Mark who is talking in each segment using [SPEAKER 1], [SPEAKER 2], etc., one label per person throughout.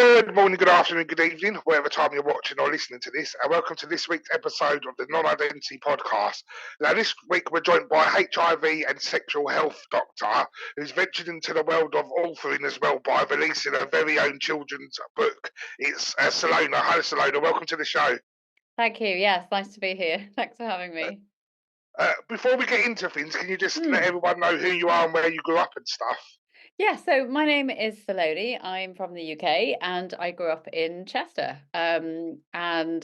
[SPEAKER 1] Good morning, good afternoon, good evening, whatever time you're watching or listening to this, and welcome to this week's episode of the Non-Identity Podcast. Now, this week we're joined by HIV and sexual health doctor who's ventured into the world of authoring as well by releasing her very own children's book. It's Salona. Hi, Salona. Welcome to the show.
[SPEAKER 2] Thank you. Yes, nice to be here. Thanks for having me.
[SPEAKER 1] Before we get into things, can you just let
[SPEAKER 2] Hmm.
[SPEAKER 1] everyone know who you are and where you grew up and stuff?
[SPEAKER 2] Yeah, so my name is Saloni. I'm from the UK and I grew up in Chester. And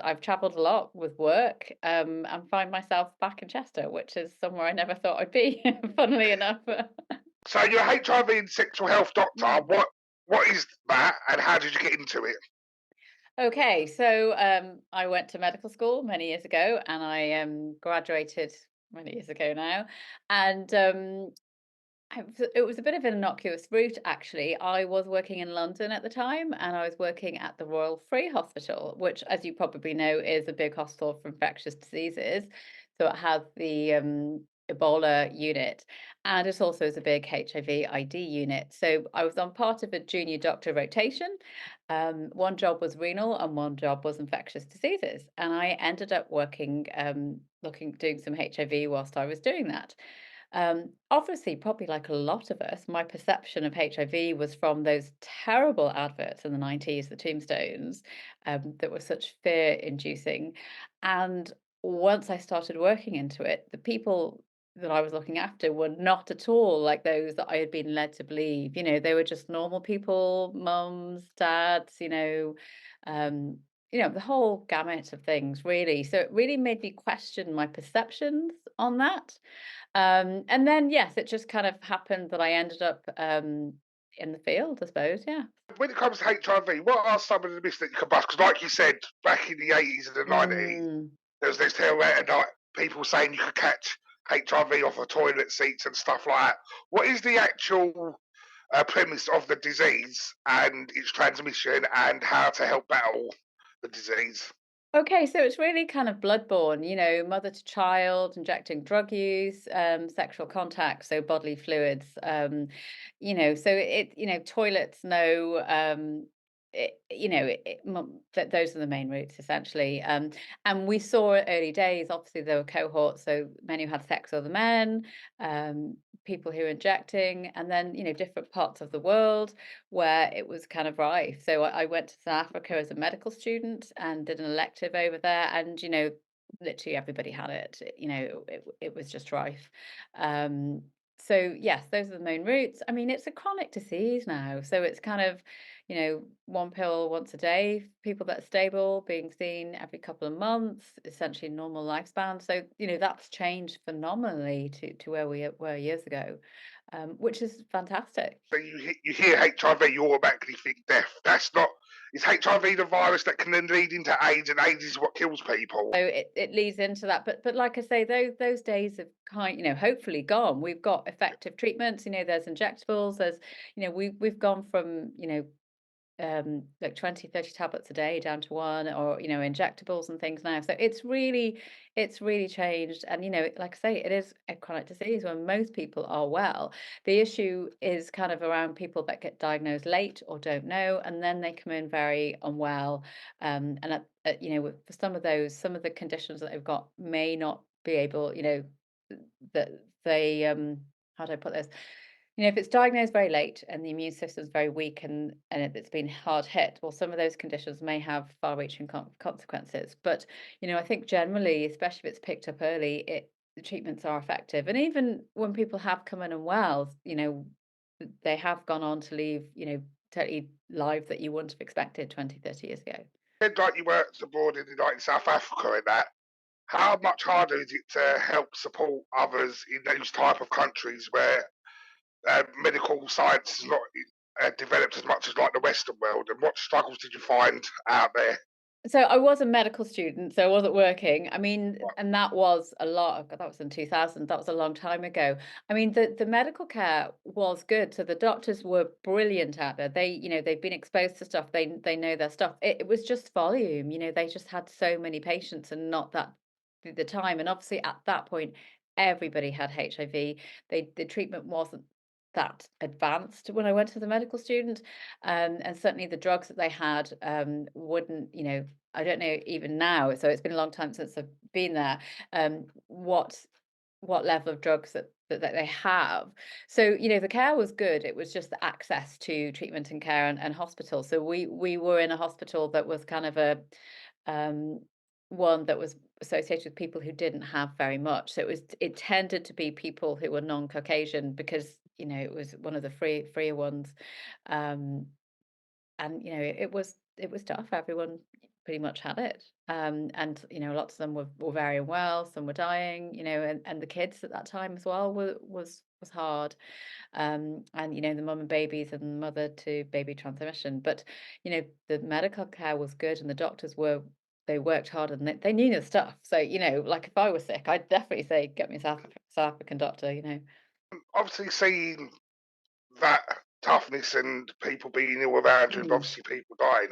[SPEAKER 2] I've travelled a lot with work and find myself back in Chester, which is somewhere I never thought I'd be, funnily enough.
[SPEAKER 1] So you're a HIV and sexual health doctor.
[SPEAKER 2] Hmm.
[SPEAKER 1] What is that, and how did you get into it?
[SPEAKER 2] Okay, so I went to medical school many years ago and I graduated many years ago now. And it was a bit of an innocuous route, actually. I was working in London at the time, and I was working at the Royal Free Hospital, which, as you probably know, is a big hospital for infectious diseases. So it has the Ebola unit, and it also is a big HIV ID unit. So I was on part of a junior doctor rotation. One job was renal, and one job was infectious diseases, and I ended up working, doing some HIV whilst I was doing that. Obviously, probably like a lot of us, my perception of HIV was from those terrible adverts in the 90s, the tombstones, that were such fear inducing. And once I started working into it, the people that I was looking after were not at all like those that I had been led to believe. They were just normal people, mums, dads, um, the whole gamut of things, really. So it really made me question my perceptions on that. And then, yes, it just kind of happened that I ended up in the field, I suppose. Yeah.
[SPEAKER 1] When it comes to HIV, what are some of the myths that you can bust? Because, like you said, back in the 80s and the 90s,
[SPEAKER 2] Mm.
[SPEAKER 1] there was this tale at night, people saying you could catch HIV off of toilet seats and stuff like that. What is the actual premise of the disease and its transmission and how to help battle the disease?
[SPEAKER 2] Okay, so it's really kind of bloodborne, mother to child, injecting drug use, sexual contact, so bodily fluids. So toilets, no. Those are the main routes essentially. And we saw at early days, obviously there were cohorts, so men who had sex with other men, um, people who were injecting, and then different parts of the world where it was kind of rife. So I went to South Africa as a medical student and did an elective over there, and literally everybody had it. It was just rife. Um, so yes, those are the main routes. I mean, it's a chronic disease now, so it's kind of one pill once a day. People that are stable, being seen every couple of months, essentially normal lifespan. So that's changed phenomenally to where we were years ago, which is fantastic.
[SPEAKER 1] So you hear HIV, you automatically think death. That's not. Is HIV the virus that can then lead into AIDS, and AIDS is what kills people?
[SPEAKER 2] So it leads into that, but like I say, those days have hopefully gone. We've got effective treatments. There's injectables. We've gone from like 20, 30 tablets a day down to one, or injectables and things now. So it's really changed. And like I say, it is a chronic disease when most people are well. The issue is kind of around people that get diagnosed late or don't know, and then they come in very unwell. And for some of the conditions that they've got may not be able, that they how do I put this? If it's diagnosed very late and the immune system is very weak, and it's been hard hit, well, some of those conditions may have far-reaching consequences. But I think generally, especially if it's picked up early, the treatments are effective. And even when people have come in and well, they have gone on to leave, totally lives that you wouldn't have expected 20, 30 years ago.
[SPEAKER 1] Said like you worked abroad in like in South Africa and that. How much harder is it to help support others in those type of countries where medical science is not developed as much as like the Western world? And what struggles did you find out there?
[SPEAKER 2] So I was a medical student, so I wasn't working. I mean, and that was a lot. That was in 2000. That was a long time ago. I mean, the medical care was good. So the doctors were brilliant out there. They've been exposed to stuff. They know their stuff. It was just volume. They just had so many patients and not that the time. And obviously at that point, everybody had HIV. The treatment wasn't that advanced when I went to the medical student. And certainly the drugs that they had wouldn't, I don't know even now, so it's been a long time since I've been there, what level of drugs that they have. So, the care was good. It was just the access to treatment and care and hospital. So we were in a hospital that was kind of a um, one that was associated with people who didn't have very much. So it tended to be people who were non-Caucasian because, it was one of the freer ones. Um, and it was tough. Everyone pretty much had it. And lots of them were very unwell, some were dying, and the kids at that time as well was hard. And the mum and babies and mother to baby transmission. But the medical care was good, and the doctors they worked hard, and they knew their stuff. So like if I was sick, I'd definitely say get me a South African doctor.
[SPEAKER 1] Obviously, seeing that toughness and people being ill around you, and
[SPEAKER 2] Mm.
[SPEAKER 1] obviously people dying.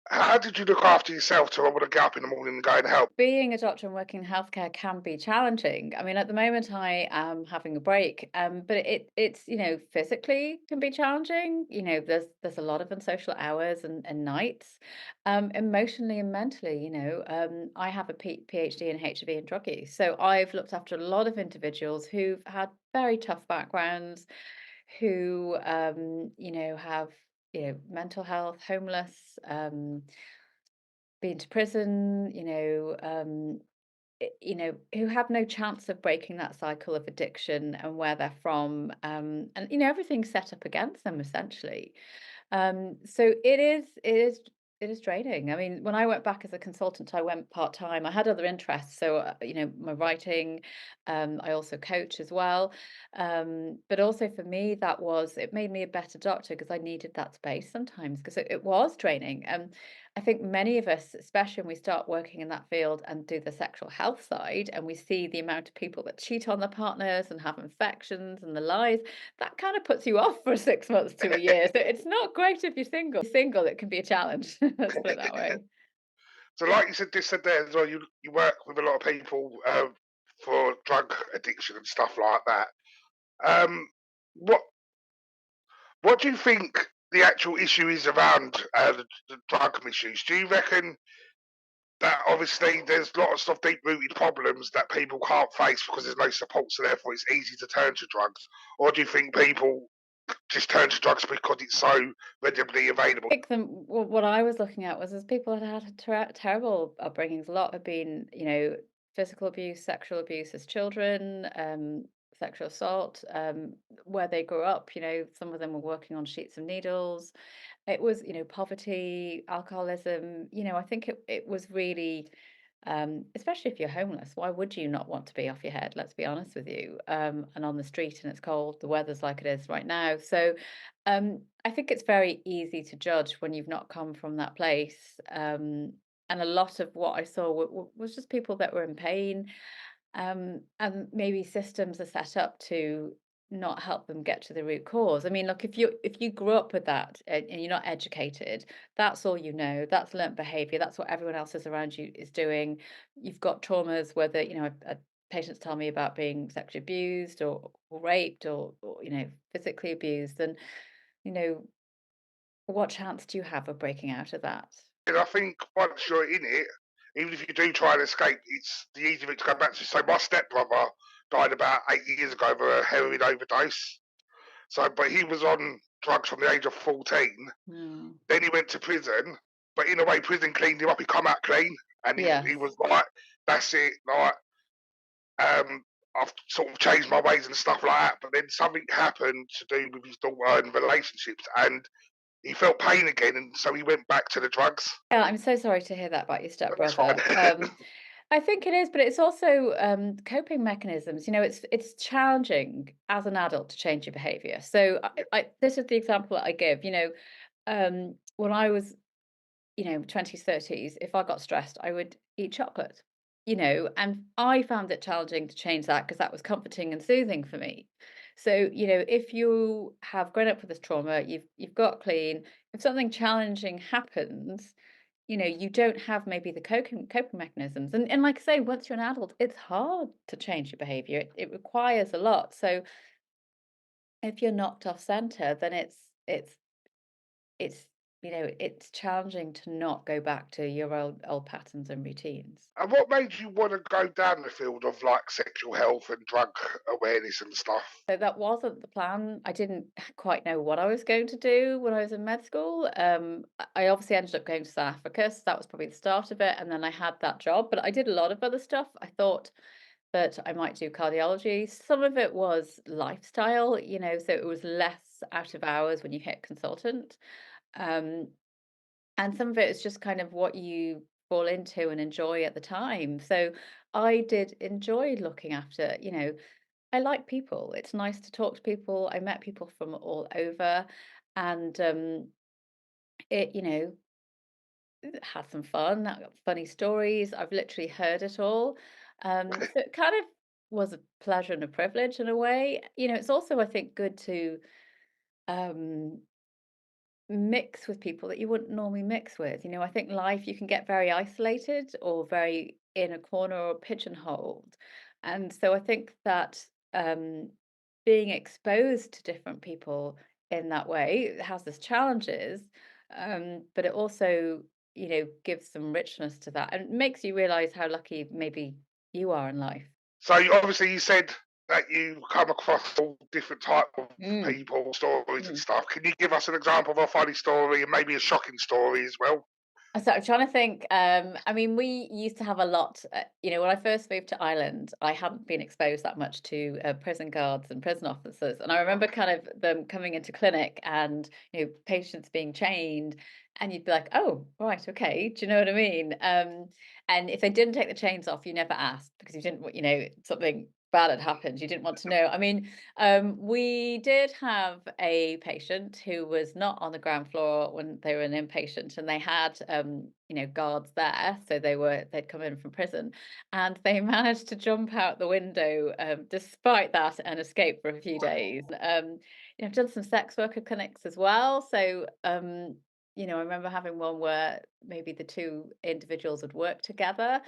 [SPEAKER 1] How did you look after yourself to able to get up in the morning and go and help?
[SPEAKER 2] Being a doctor and working in healthcare can be challenging. I mean, at the moment, I am having a break, but it's physically can be challenging. There's a lot of unsocial hours and nights, emotionally and mentally. I have a PhD in HIV and drug use, so I've looked after a lot of individuals who've had very tough backgrounds, who have mental health, homeless. Been to prison, who have no chance of breaking that cycle of addiction and where they're from, and everything's set up against them essentially. So it is draining. I mean, when I went back as a consultant, I went part time. I had other interests, so my writing. I also coach as well, but also for me, it made me a better doctor because I needed that space sometimes because it was draining. I think many of us, especially when we start working in that field and do the sexual health side, and we see the amount of people that cheat on their partners and have infections and the lies, that kind of puts you off for 6 months to a year. So it's not great if you're single. Single, it can be a challenge. Let's put it that way.
[SPEAKER 1] So, like you said there as well, you work with a lot of people for drug addiction and stuff like that. Um, what what do you think the actual issue is around the drug misuse? Do you reckon that obviously there's lots of deep rooted problems that people can't face because there's no support, so therefore it's easy to turn to drugs? Or do you think people just turn to drugs because it's so readily available?
[SPEAKER 2] I think what I was looking at was as people had terrible upbringings. A lot have been, physical abuse, sexual abuse as children, sexual assault, where they grew up. Some of them were working on sheets of needles. It was, poverty, alcoholism. I think it was really, especially if you're homeless, why would you not want to be off your head? Let's be honest with you. And on the street and it's cold, the weather's like it is right now. So I think it's very easy to judge when you've not come from that place. And a lot of what I saw was just people that were in pain, and maybe systems are set up to not help them get to the root cause. I mean, look, if you grew up with that and you're not educated, that's all you know. That's learnt behavior. That's what everyone else is around you is doing. You've got traumas, whether patients tell me about being sexually abused or raped or physically abused, and you know what chance do you have of breaking out of that?
[SPEAKER 1] And I think once you're in it, even if you do try and escape, it's the easy bit to go back to. So my stepbrother died about 8 years ago of a heroin overdose. So, but he was on drugs from the age of 14.
[SPEAKER 2] Mm.
[SPEAKER 1] Then he went to prison, but in a way, prison cleaned him up. He come out clean, and he
[SPEAKER 2] Yes.
[SPEAKER 1] was like, "That's it." Like, I've sort of changed my ways and stuff like that. But then something happened to do with his daughter and relationships, and he felt pain again, and so he went back to the drugs.
[SPEAKER 2] Yeah, I'm so sorry to hear that about your
[SPEAKER 1] That's fine.
[SPEAKER 2] stepbrother. I think it is, but it's also coping mechanisms. It's challenging as an adult to change your behavior. So this is the example that I give. When I was 20s, 30s, if I got stressed, I would eat chocolate. And I found it challenging to change that because that was comforting and soothing for me. So, if you have grown up with this trauma, you've got clean, if something challenging happens, you don't have maybe the coping mechanisms. And like I say, once you're an adult, it's hard to change your behavior. It requires a lot. So if you're knocked off center, then it's it's challenging to not go back to your old patterns and routines.
[SPEAKER 1] And what made you want to go down the field of like sexual health and drug awareness and stuff?
[SPEAKER 2] So that wasn't the plan. I didn't quite know what I was going to do when I was in med school. I obviously ended up going to South Africa, so that was probably the start of it. And then I had that job, but I did a lot of other stuff. I thought that I might do cardiology. Some of it was lifestyle, so it was less out of hours when you hit consultant. Um, and some of it is just kind of what you fall into and enjoy at the time. So I did enjoy looking after, I like people. It's nice to talk to people. I met people from all over, and it, had some fun, funny stories. I've literally heard it all. So it kind of was a pleasure and a privilege in a way. It's also, I think, good to um, mix with people that you wouldn't normally mix with. I think life, you can get very isolated or very in a corner or pigeonholed. And so I think that being exposed to different people in that way has its challenges, but it also, gives some richness to that and makes you realize how lucky maybe you are in life.
[SPEAKER 1] So obviously you said that you come across all different type of
[SPEAKER 2] Mm.
[SPEAKER 1] people, stories and
[SPEAKER 2] Mm.
[SPEAKER 1] stuff. Can you give us an example of a funny story and maybe a shocking story as well?
[SPEAKER 2] So I'm trying to think. I mean, we used to have a lot. When I first moved to Ireland, I hadn't been exposed that much to prison guards and prison officers, and I remember kind of them coming into clinic and patients being chained, and you'd be like, "Oh, right, okay." Do you know what I mean? And if they didn't take the chains off, you never asked because you didn't want, something bad had happened. You didn't want to know. I mean, we did have a patient who was not on the ground floor when they were an inpatient, and they had, guards there. So they'd come in from prison, and they managed to jump out the window, despite that, and escape for a few days. I've done some sex worker clinics as well. So, I remember having one where maybe the two individuals would work together.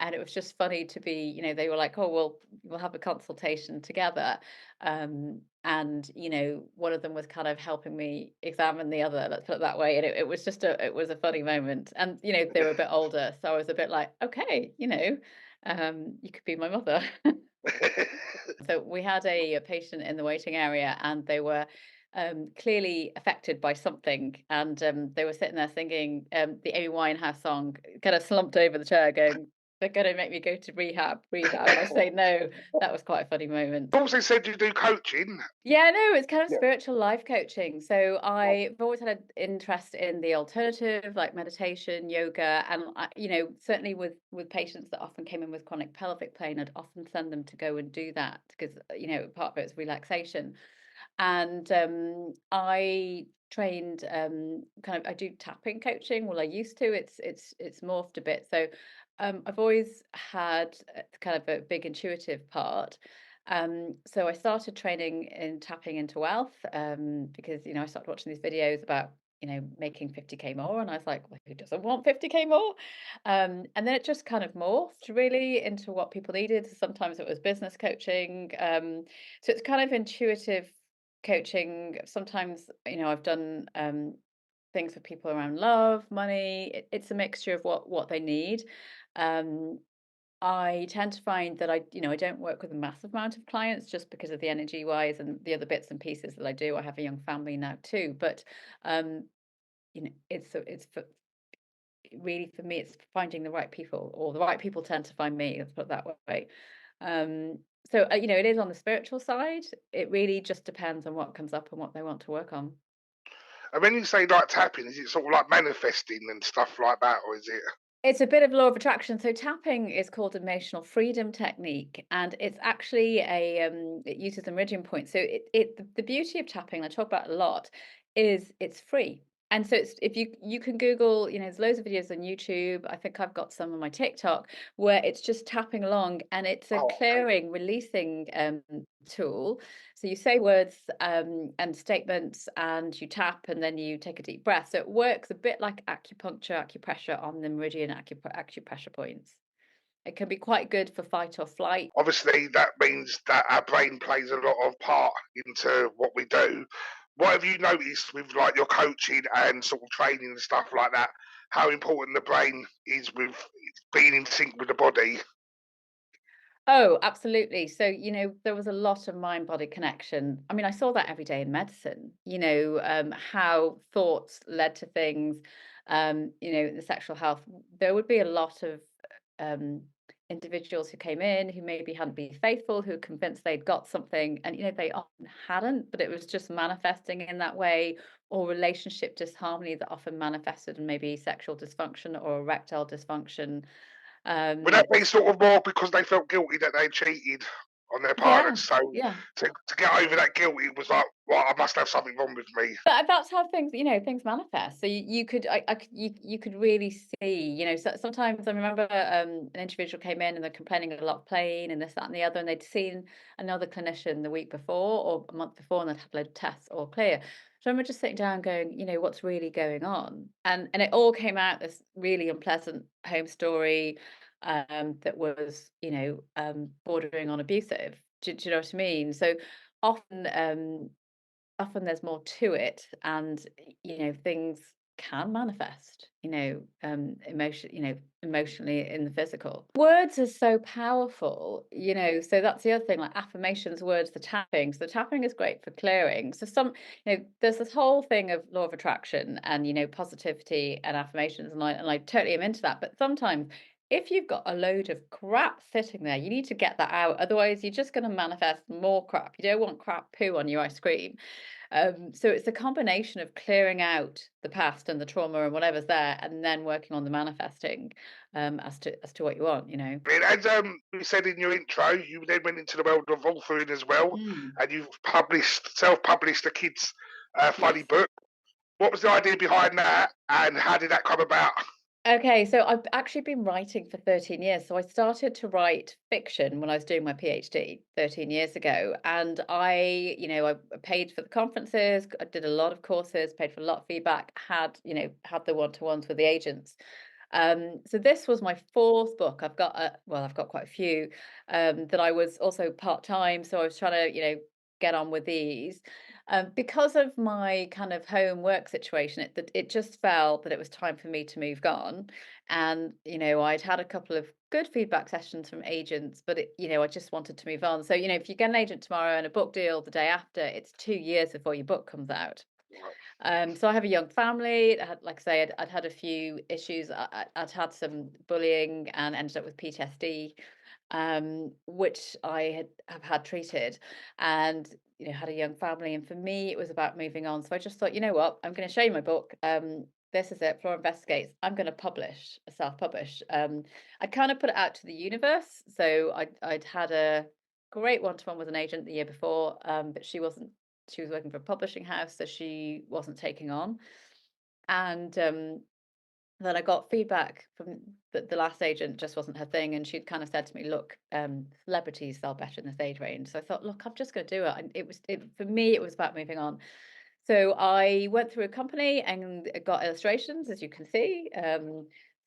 [SPEAKER 2] And it was just funny to be, they were like, "Oh, well, we'll have a consultation together." And, one of them was kind of helping me examine the other, let's put it that way. And it was just it was a funny moment. And, they were a bit older. So I was a bit like, okay, you could be my mother. So we had a patient in the waiting area, and they were clearly affected by something, and they were sitting there singing the Amy Winehouse song, kind of slumped over the chair, going, "They're going to make me go to rehab, rehab." And I say, "No." That was quite a funny moment.
[SPEAKER 1] Also said you do coaching.
[SPEAKER 2] Yeah, no, it's kind of
[SPEAKER 1] Yeah.
[SPEAKER 2] spiritual life coaching. So I've always had an interest in the alternative, like meditation, yoga, and certainly with patients that often came in with chronic pelvic pain, I'd often send them to go and do that because part of it is relaxation. And I trained kind of I do tapping coaching. Well, I used to. It's morphed a bit. So I've always had kind of a big intuitive part. So I started training in tapping into wealth because I started watching these videos about making 50K more, and I was like, well, who doesn't want 50K more? And then it just kind of morphed really into what people needed. Sometimes it was business coaching. So it's kind of intuitive coaching. Sometimes I've done things with people around love, money. It's a mixture of what they need. um I tend to find that I don't work with a massive amount of clients just because of the energy wise and the other bits and pieces that I do. I have a young family now too, but um it's really, for me, it's finding the right people, or the right people tend to find me, let's put it that way. um so it is on the spiritual side. It really just depends on what comes up and what they want to work on.
[SPEAKER 1] And when you say like tapping, is it sort of like manifesting and stuff like that, or is it?
[SPEAKER 2] It's a bit of law of attraction. So tapping is called emotional freedom technique, and it's actually it uses a meridian point. So the beauty of tapping, I talk about a lot, is it's free. And so it's, if you can Google, there's loads of videos on YouTube. I think I've got some on my TikTok where it's just tapping along, and it's a
[SPEAKER 1] Oh, okay.
[SPEAKER 2] clearing, releasing tool. So you say words and statements, and you tap, and then you take a deep breath. So it works a bit like acupuncture, acupressure on the meridian acupressure points. It can be quite good for fight or flight.
[SPEAKER 1] Obviously, that means that our brain plays a lot of part into what we do. What have you noticed with like your coaching and sort of training and stuff like that? How important the brain is with being in sync with the body?
[SPEAKER 2] Oh, absolutely. So, there was a lot of mind body connection. I mean, I saw that every day in medicine, how thoughts led to things, the sexual health. There would be a lot of um, individuals who came in who maybe hadn't been faithful, who were convinced they'd got something, and, they often hadn't, but it was just manifesting in that way, or relationship disharmony that often manifested in maybe sexual dysfunction or erectile dysfunction.
[SPEAKER 1] Would that
[SPEAKER 2] Um,
[SPEAKER 1] be sort of more because they felt guilty that they cheated on their
[SPEAKER 2] yeah,
[SPEAKER 1] partners? So
[SPEAKER 2] yeah.
[SPEAKER 1] to get over that guilt, it was like, well, I must have something wrong with me.
[SPEAKER 2] But that's how things manifest. So you could, you could really see, so sometimes I remember an individual came in and they're complaining a lot of pain and this, that, and the other, and they'd seen another clinician the week before or a month before, and they'd had a load of tests all clear. So I remember just sitting down going, what's really going on? And it all came out this really unpleasant home story that was, bordering on abusive. Do you know what I mean? So often often there's more to it, and things can manifest, emotionally in the physical. Words are so powerful, so that's the other thing, like affirmations, words, the tapping is great for clearing. So there's this whole thing of law of attraction and positivity and affirmations, and I totally am into that, but sometimes if you've got a load of crap sitting there, you need to get that out. Otherwise, you're just going to manifest more crap. You don't want crap poo on your ice cream. So it's a combination of clearing out the past and the trauma and whatever's there, and then working on the manifesting as to what you want.
[SPEAKER 1] And as you said in your intro, you then went into the world of authoring as well,
[SPEAKER 2] Mm.
[SPEAKER 1] and you've self-published a kids' funny
[SPEAKER 2] Yes.
[SPEAKER 1] book. What was the idea behind that, and how did that come about?
[SPEAKER 2] Okay, so I've actually been writing for 13 years. So I started to write fiction when I was doing my PhD 13 years ago. And I paid for the conferences, I did a lot of courses, paid for a lot of feedback, had the one-to-ones with the agents. So this was my fourth book. I've got quite a few that I was also part-time. So I was trying to, get on with these. Because of my kind of home work situation, it just felt that it was time for me to move on. And, I'd had a couple of good feedback sessions from agents, but I just wanted to move on. So, if you get an agent tomorrow and a book deal the day after, it's 2 years before your book comes out. So I have a young family. Like I say, I'd had a few issues. I'd had some bullying and ended up with PTSD, which have had treated, and had a young family. And for me, it was about moving on. So I just thought, you know what, I'm going to show you my book. This is it, Flora Investigates. I'm going to self-publish. I'd kind of put it out to the universe. So I'd had a great one-to-one with an agent the year before, but she was working for a publishing house, so she wasn't taking on. And then I got feedback from the last agent, just wasn't her thing. And she'd kind of said to me, look, celebrities sell better in this age range. So I thought, look, I'm just going to do it. And for me, it was about moving on. So I went through a company and got illustrations, as you can see. So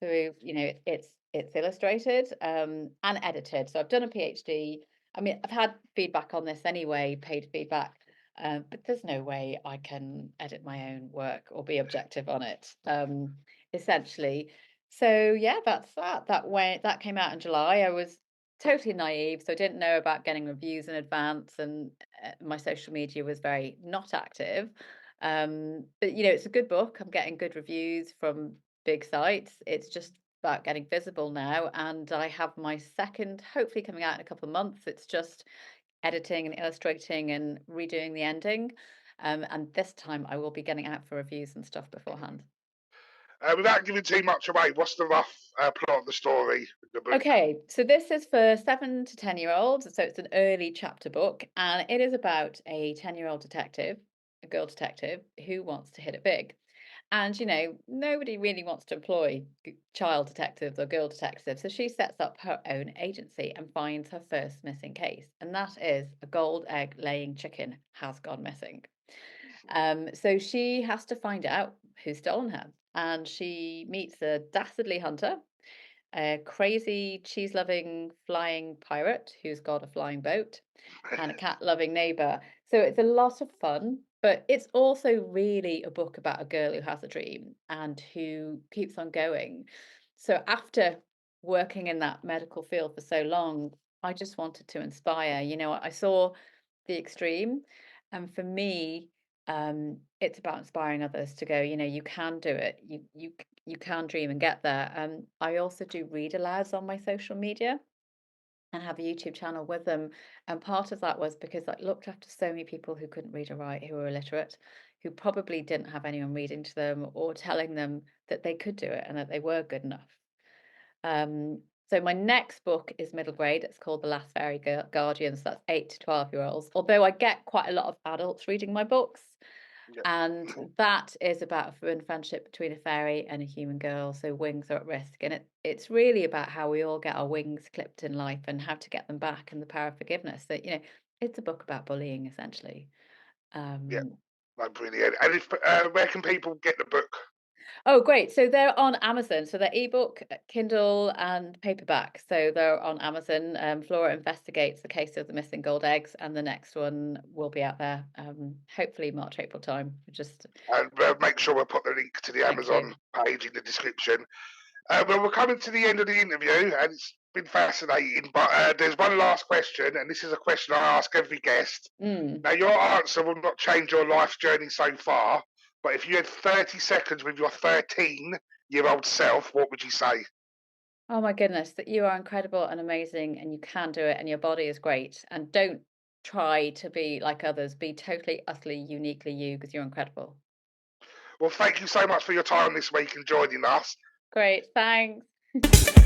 [SPEAKER 2] it's illustrated and edited. So I've done a PhD. I mean, I've had feedback on this anyway, paid feedback, but there's no way I can edit my own work or be objective on it, essentially. So yeah, that's that. That came out in July. I was totally naive, so I didn't know about getting reviews in advance, and my social media was very not active. But it's a good book. I'm getting good reviews from big sites. It's just about getting visible now, and I have my second, hopefully coming out in a couple of months. It's just editing and illustrating and redoing the ending. And this time I will be getting out for reviews and stuff beforehand.
[SPEAKER 1] Without giving too much away, what's the rough plot of the story of the book?
[SPEAKER 2] Okay, so this is for 7 to 10-year-olds. So it's an early chapter book, and it is about a 10-year-old detective, a girl detective, who wants to hit it big. And, nobody really wants to employ child detectives or girl detectives. So she sets up her own agency and finds her first missing case. And that is a gold egg laying chicken has gone missing. So she has to find out who's stolen her. And she meets a dastardly hunter a crazy cheese-loving flying pirate who's got a flying boat, and a cat-loving neighbor. So it's a lot of fun, but it's also really a book about a girl who has a dream and who keeps on going. So after working in that medical field for so long, I just wanted to inspire. I saw the extreme, and for me, it's about inspiring others to go. You can do it. You can dream and get there. I also do read alouds on my social media and have a YouTube channel with them. And part of that was because I looked after so many people who couldn't read or write, who were illiterate, who probably didn't have anyone reading to them or telling them that they could do it and that they were good enough. So my next book is middle grade. It's called The Last Fairy Guardians. That's 8 to 12-year-olds. Although I get quite a lot of adults reading my books,
[SPEAKER 1] Yeah.
[SPEAKER 2] and that is about a forbidden friendship between a fairy and a human girl. So wings are at risk, and it's really about how we all get our wings clipped in life and how to get them back, and the power of forgiveness. That it's a book about bullying essentially.
[SPEAKER 1] Yeah.
[SPEAKER 2] Um,
[SPEAKER 1] No, brilliant. And if, where can people get the book?
[SPEAKER 2] Oh, great. So they're on Amazon. So they're ebook, Kindle, and paperback. So they're on Amazon. Flora Investigates the case of the missing gold eggs, and the next one will be out there, hopefully March, April time. Just
[SPEAKER 1] And make sure we'll put the link to the
[SPEAKER 2] thank you.
[SPEAKER 1] Amazon page in the description. Well, we're coming to the end of the interview, and it's been fascinating. But there's one last question, and this is a question I ask every guest.
[SPEAKER 2] Mm.
[SPEAKER 1] Now, your answer will not change your life's journey so far, but if you had 30 seconds with your 13-year-old self, what would you say?
[SPEAKER 2] Oh my goodness, that you are incredible and amazing, and you can do it, and your body is great. And don't try to be like others. Be totally, utterly, uniquely you because you're incredible.
[SPEAKER 1] Well, thank you so much for your time this week and joining us.
[SPEAKER 2] Great. Thanks.